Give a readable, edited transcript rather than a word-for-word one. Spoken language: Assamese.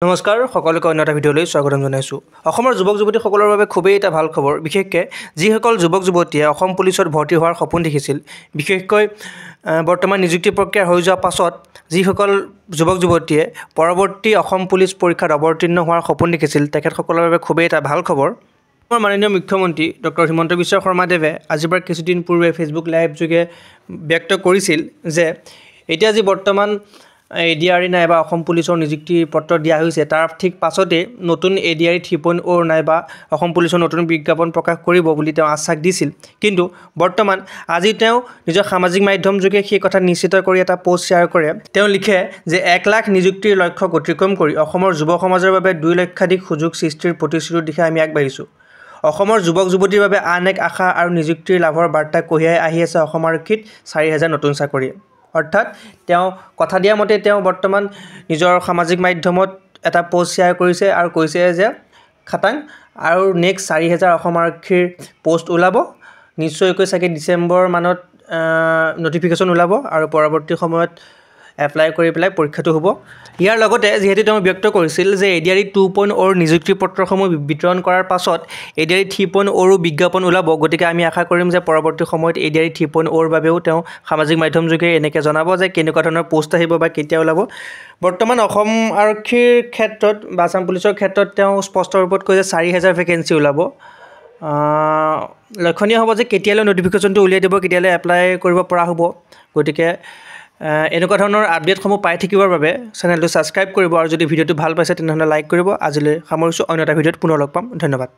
নমস্কাৰ সকলোকে অন্য এটা ভিডিঅ'লৈ স্বাগতম জনাইছোঁ। অসমৰ যুৱক যুৱতীসকলৰ বাবে খুবেই এটা ভাল খবৰ, বিশেষকৈ যিসকল যুৱক যুৱতীয়ে অসম পুলিচত ভৰ্তি হোৱাৰ সপোন দেখিছিল, বিশেষকৈ বৰ্তমান নিযুক্তি প্ৰক্ৰিয়া হৈ যোৱাৰ পাছত যিসকল যুৱক যুৱতীয়ে পৰৱৰ্তী অসম পুলিচ পৰীক্ষাত অৱতীৰ্ণ হোৱাৰ সপোন দেখিছিল, তেখেতসকলৰ বাবে খুবেই এটা ভাল খবৰ। অসমৰ মাননীয় মুখ্যমন্ত্ৰী ডক্টৰ হিমন্ত বিশ্ব শৰ্মাদেৱে আজিৰ পৰা কিছুদিন পূৰ্বে ফেচবুক লাইভ যোগে ব্যক্ত কৰিছিল যে এতিয়া যি বৰ্তমান ADRE নাইবা অসম পুলিচৰ নিযুক্তি পত্ৰ দিয়া হৈছে, তাৰ ঠিক পাছতে নতুন ADRE 3.0 নাইবা অসম পুলিচৰ নতুন বিজ্ঞাপন প্ৰকাশ কৰিব বুলি তেওঁ আশ্বাস দিছিল। কিন্তু বৰ্তমান আজি তেওঁ নিজৰ সামাজিক মাধ্যম যোগে সেই কথা নিশ্চিত কৰি এটা পোষ্ট শ্বেয়াৰ কৰে। তেওঁ লিখে যে 1 লাখ নিযুক্তিৰ লক্ষ্যক অতিক্ৰম কৰি অসমৰ যুৱ সমাজৰ বাবে 2 লক্ষাধিক সুযোগ সৃষ্টিৰ প্ৰতিশ্ৰুতিৰ দিশে আমি আগবাঢ়িছোঁ। অসমৰ যুৱক যুৱতীৰ বাবে আন এক আশা আৰু নিযুক্তিৰ লাভৰ বাৰ্তা কঢ়িয়াই আহি আছে অসম আৰক্ষীত 4,000 নতুন চাকৰি। অৰ্থাৎ তেওঁ কথা দিয়া মতে তেওঁ বৰ্তমান নিজৰ সামাজিক মাধ্যমত এটা পোষ্ট শ্বেয়াৰ কৰিছে আৰু কৈছে যে খাটাং আৰু নেক্সট 4,000 অসম আৰক্ষীৰ পোষ্ট ওলাব, নিশ্চয়কৈ চাগে ডিচেম্বৰ মানত নটিফিকেশ্যন ওলাব আৰু পৰৱৰ্তী সময়ত এপ্লাই কৰি পেলাই পৰীক্ষাটো হ'ব। ইয়াৰ লগতে যিহেতু তেওঁ ব্যক্ত কৰিছিল যে ADRE 2.0 নিযুক্তি পত্ৰসমূহ বিতৰণ কৰাৰ পাছত ADRE 3.0 বিজ্ঞাপন ওলাব, গতিকে আমি আশা কৰিম যে পৰৱৰ্তী সময়ত ADRE 3.0 বাবেও তেওঁ সামাজিক মাধ্যম যোগে এনেকৈ জনাব যে কেনেকুৱা ধৰণৰ পোষ্ট আহিব বা কেতিয়া ওলাব। বৰ্তমান অসম আৰক্ষীৰ ক্ষেত্ৰত বা আছাম পুলিচৰ ক্ষেত্ৰত তেওঁ স্পষ্ট ৰূপত কৈছে 4,000 ভেকেঞ্চি ওলাব। লক্ষণীয় হ'ব যে কেতিয়ালৈ নটিফিকেশ্যনটো উলিয়াই দিব, কেতিয়ালৈ এপ্লাই কৰিব পৰা হ'ব। গতিকে এনেকুৱা ধৰণৰ আপডেটসমূহ পাই থাকিবৰ বাবে চেনেলটো ছাবস্ক্ৰাইব কৰিব আৰু যদি ভিডিঅ'টো ভাল পাইছে তেনেহ'লে লাইক কৰিব। আজিলৈ সামৰিছোঁ, অন্য এটা ভিডিঅ'ত পুনৰ লগ পাম। ধন্যবাদ।